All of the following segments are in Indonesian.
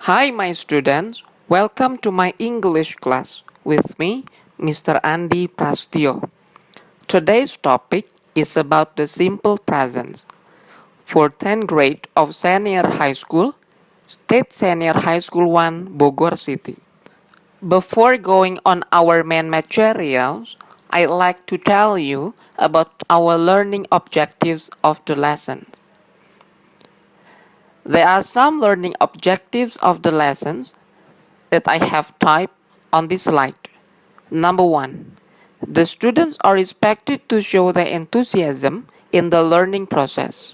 Hi, my students. Welcome to my English class with me, Mr. Andi Prastio. Today's topic is about the simple present for 10th grade of Senior High School, State Senior High School 1, Bogor City. Before going on our main materials, I'd like to tell you about our learning objectives of the lessons. There are some learning objectives of the lessons that I have typed on this slide. Number 1. The students are expected to show their enthusiasm in the learning process.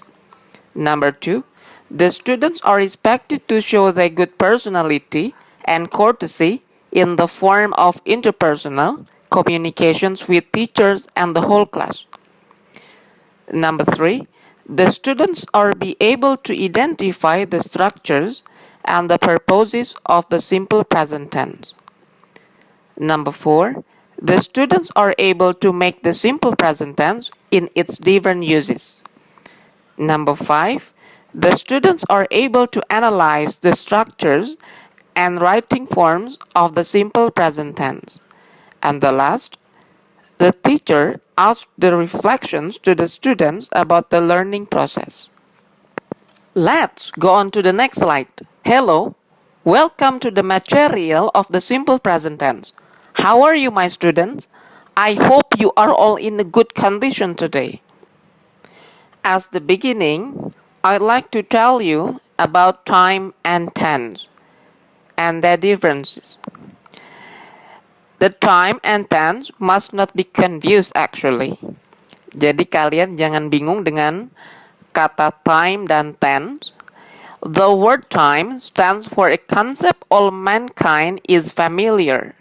Number 2. The students are expected to show their good personality and courtesy in the form of interpersonal communications with teachers and the whole class. Number 3. The students are be able to identify the structures and the purposes of the simple present tense. Number 4. The students are able to make the simple present tense in its different uses. Number 5. The students are able to analyze the structures and writing forms of the simple present tense. And the last, the teacher asked the reflections to the students about the learning process. Let's go on to the next slide. Hello, welcome to the material of the simple present tense. How are you, my students? I hope you are all in a good condition today. As the beginning, I'd like to tell you about time and tense and their differences. The time and tense must not be confused actually. Jadi kalian jangan bingung dengan kata time dan tense. The word time stands for a concept all mankind is familiar,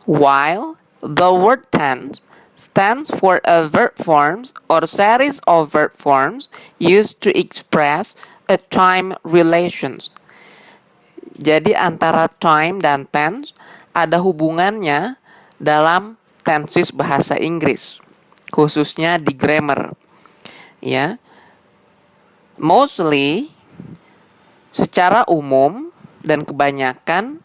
while the word tense stands for a verb forms or series of verb forms used to express a time relations. Jadi antara time dan tense ada hubungannya dalam tenses bahasa Inggris, khususnya di grammar. Ya. Mostly secara umum dan kebanyakan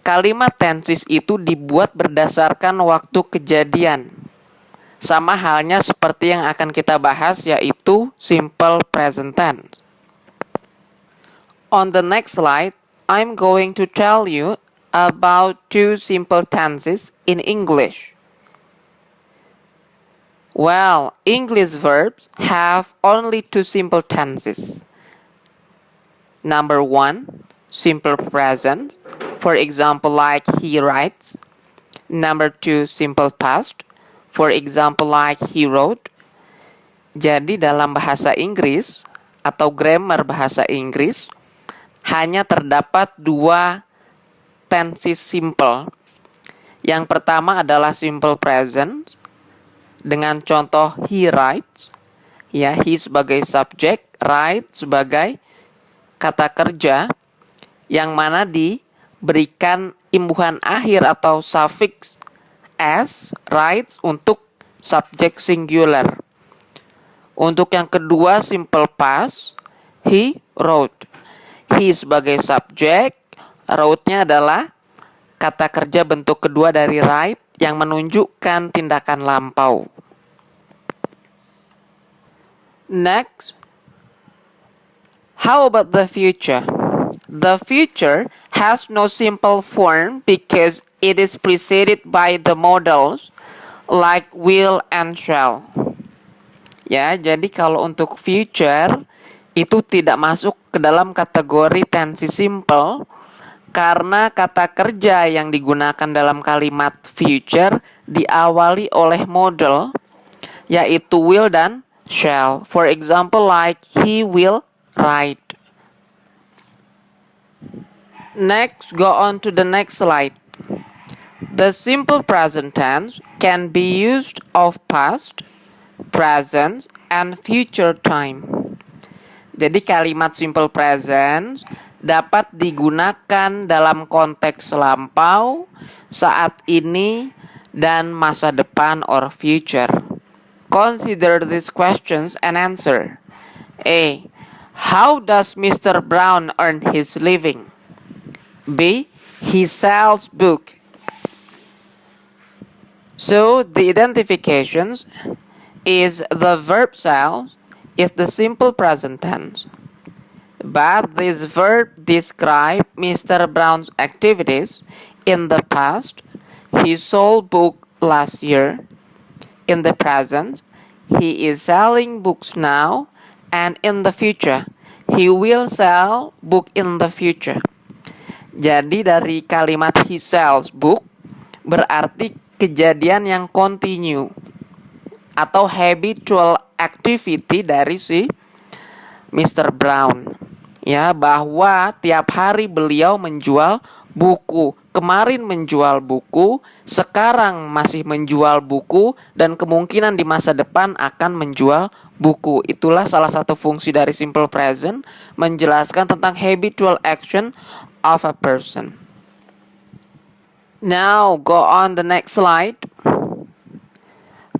kalimat tenses itu dibuat berdasarkan waktu kejadian. Sama halnya seperti yang akan kita bahas yaitu simple present tense. On the next slide, I'm going to tell you about two simple tenses in English. Well, English verbs have only two simple tenses. Number 1, simple present. For example, like he writes. Number 2, simple past. For example, like he wrote. Jadi dalam bahasa Inggris atau grammar bahasa Inggris hanya terdapat dua tenses simple. Yang pertama adalah simple present dengan contoh he writes. Ya, he sebagai subjek, write sebagai kata kerja yang mana diberikan imbuhan akhir atau suffix s, writes untuk subjek singular. Untuk yang kedua simple past, he wrote. He sebagai subjek, wrote-nya adalah kata kerja bentuk kedua dari write yang menunjukkan tindakan lampau. Next, how about the future? The future has no simple form because it is preceded by the modals like will and shall. Ya, jadi kalau untuk future itu tidak masuk ke dalam kategori tenses simple karena kata kerja yang digunakan dalam kalimat future diawali oleh modal yaitu will dan shall. For example, like he will write. Next, go on to the next slide. The simple present tense can be used of past, present, and future time. Jadi kalimat simple present dapat digunakan dalam konteks lampau, saat ini, dan masa depan or future. Consider these questions and answer. A. How does Mr. Brown earn his living? B. He sells book. So the identifications is the verb sell is the simple present tense. But this verb describe Mr. Brown's activities in the past. He sold book last year. In the present, he is selling books now, and in the future, he will sell book in the future. Jadi dari kalimat he sells book berarti kejadian yang continue atau habitual activity dari si Mr. Brown. Ya, bahwa tiap hari beliau menjual buku. Kemarin menjual buku, sekarang masih menjual buku, dan kemungkinan di masa depan akan menjual buku. Itulah salah satu fungsi dari simple present, menjelaskan tentang habitual action of a person. Now go on the next slide.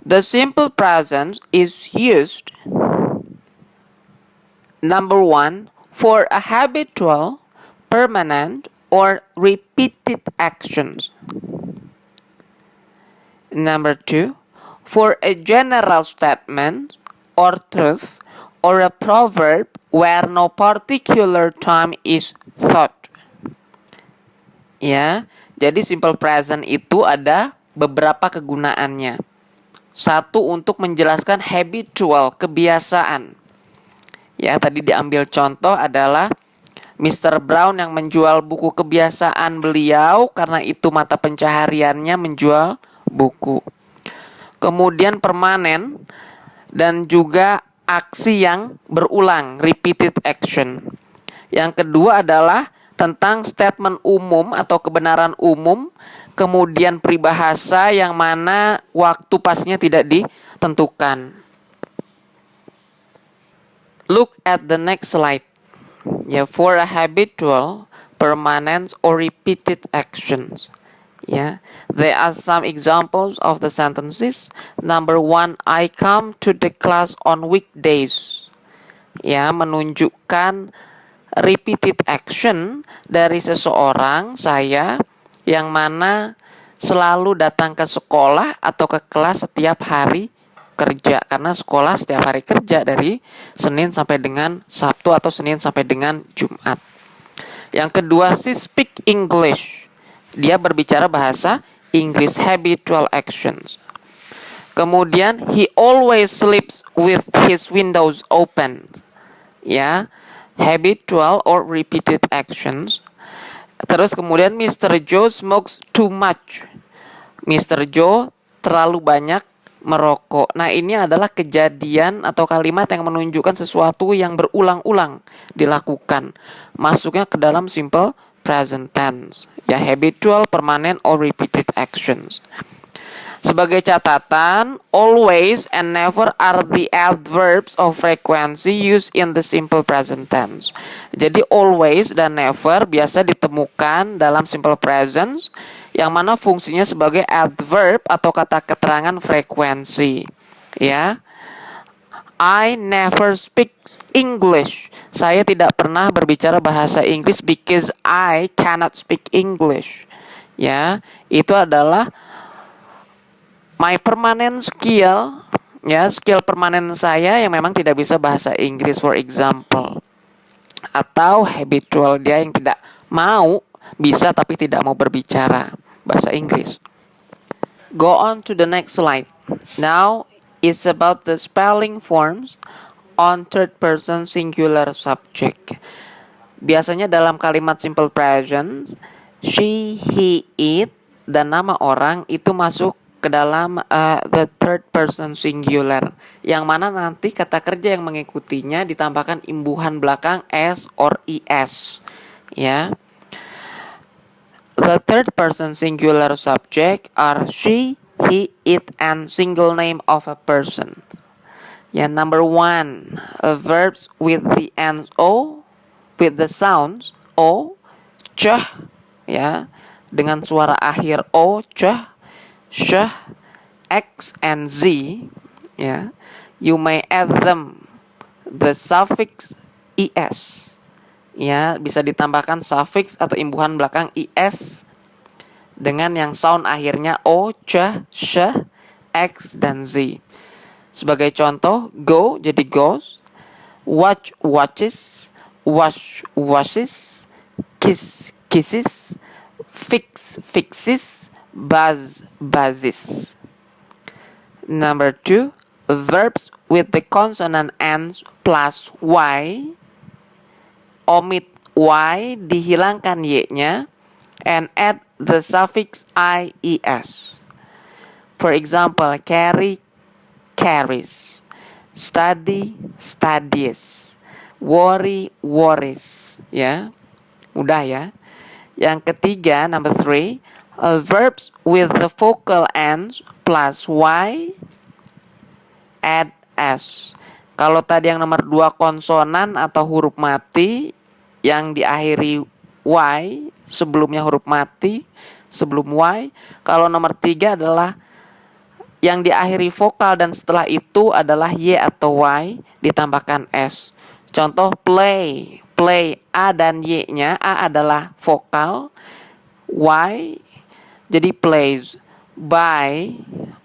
The simple present is used, number 1, for a habitual, permanent, or repeated actions. Number 2, for a general statement or truth or a proverb where no particular time is thought. Ya, jadi simple present itu ada beberapa kegunaannya. Satu, untuk menjelaskan habitual, kebiasaan. Ya, tadi diambil contoh adalah Mr. Brown yang menjual buku, kebiasaan beliau karena itu mata pencahariannya menjual buku. Kemudian permanen dan juga aksi yang berulang, repeated action. Yang kedua adalah tentang statement umum atau kebenaran umum, kemudian peribahasa yang mana waktu pastinya tidak ditentukan. Look at the next slide. Ya, for a habitual, permanent, or repeated actions. Ya, there are some examples of the sentences. Number 1, I come to the class on weekdays. Ya, menunjukkan repeated action dari seseorang, saya, yang mana selalu datang ke sekolah atau ke kelas setiap hari kerja, karena sekolah setiap hari kerja dari Senin sampai dengan Sabtu atau Senin sampai dengan Jumat. Yang kedua, she speak English. Dia berbicara bahasa Inggris, habitual actions. Kemudian, he always sleeps with his windows open. Ya, habitual or repeated actions. Terus kemudian, Mr. Joe smokes too much. Mr. Joe terlalu banyak merokok. Nah, ini adalah kejadian atau kalimat yang menunjukkan sesuatu yang berulang-ulang dilakukan. Masuknya ke dalam simple present tense. Ya, habitual, permanent, or repeated actions. Sebagai catatan, always and never are the adverbs of frequency used in the simple present tense. Jadi always dan never biasa ditemukan dalam simple present, yang mana fungsinya sebagai adverb atau kata keterangan frekuensi. Ya, I never speak English. Saya tidak pernah berbicara bahasa Inggris because I cannot speak English. Ya, itu adalah my permanent skill, ya, skill permanen saya yang memang tidak bisa bahasa Inggris, for example. Atau habitual, dia yang tidak mau, bisa tapi tidak mau berbicara bahasa Inggris. Go on to the next slide. Now is about the spelling forms on third person singular subject. Biasanya dalam kalimat simple present, she, he, it, dan nama orang itu masuk ke dalam the third person singular, yang mana nanti kata kerja yang mengikutinya ditambahkan imbuhan belakang s or es. Ya, the third person singular subject are she, he, it, and single name of a person. Ya, number 1, verbs with the ends o, with the sounds o, ch, ya, dengan suara akhir o, ch, sh, x, and z. Ya, you may add them the suffix is. Ya, bisa ditambahkan suffix atau imbuhan belakang is dengan yang sound akhirnya o, ch, sh, x, dan z. Sebagai contoh, go jadi goes, watch watches, wash washes, kiss kisses, fix fixes, buzz buzzes. Number 2, verbs with the consonant ends plus y. Omit y, dihilangkan y-nya, and add the suffix ies. For example, carry, carries, study, studies, worry, worries. Ya, mudah ya. Yang ketiga, number 3, verbs with the vocal ends plus y, add s. Kalau tadi yang nomor 2 konsonan atau huruf mati yang diakhiri y, sebelumnya huruf mati, sebelum y. Kalau nomor 3 adalah yang diakhiri vokal dan setelah itu adalah y atau y ditambahkan s. Contoh play, play, a dan y-nya, a adalah vokal, y jadi plays. Buy,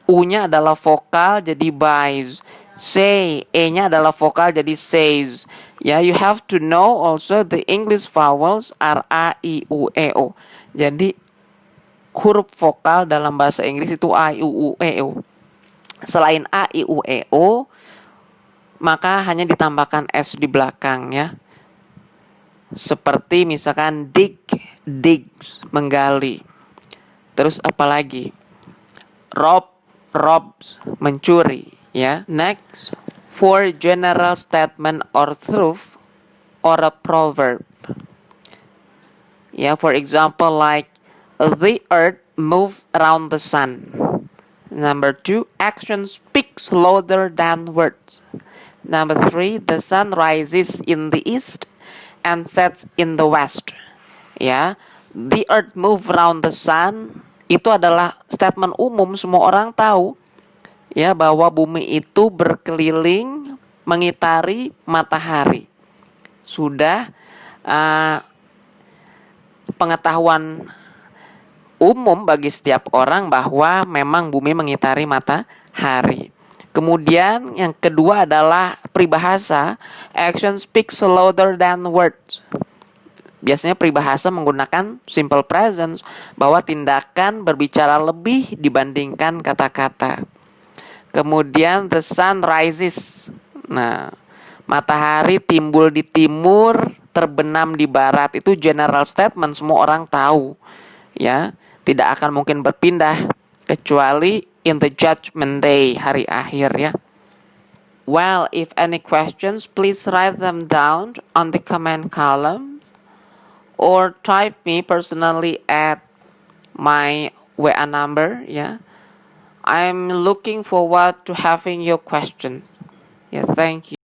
u-nya adalah vokal jadi buys. Say, e-nya adalah vokal jadi says. Ya, you have to know also the English vowels are a, i, u, e, o. Jadi huruf vokal dalam bahasa Inggris itu a, i, u, e, o. Selain a, i, u, e, o, maka hanya ditambahkan s di belakang ya. Seperti misalkan dig, digs, menggali. Terus apa lagi? Rob, robs, mencuri ya. Next, for general statement or truth or a proverb. Ya, for example like the earth move around the sun. Number 2, action speaks louder than words. Number 3, the sun rises in the east and sets in the west. Ya, the earth move around the sun itu adalah statement umum, semua orang tahu ya bahwa bumi itu berkeliling mengitari matahari. Sudah pengetahuan umum bagi setiap orang bahwa memang bumi mengitari matahari. Kemudian yang kedua adalah peribahasa, action speaks louder than words. Biasanya peribahasa menggunakan simple present, bahwa tindakan berbicara lebih dibandingkan kata-kata. Kemudian the sun rises. Nah, matahari timbul di timur, terbenam di barat. Itu general statement, semua orang tahu. Ya, tidak akan mungkin berpindah kecuali in the judgment day, hari akhir ya. Well, if any questions, please write them down on the comment columns or type me personally at my WA number ya. I'm looking forward to having your questions. Yes, thank you.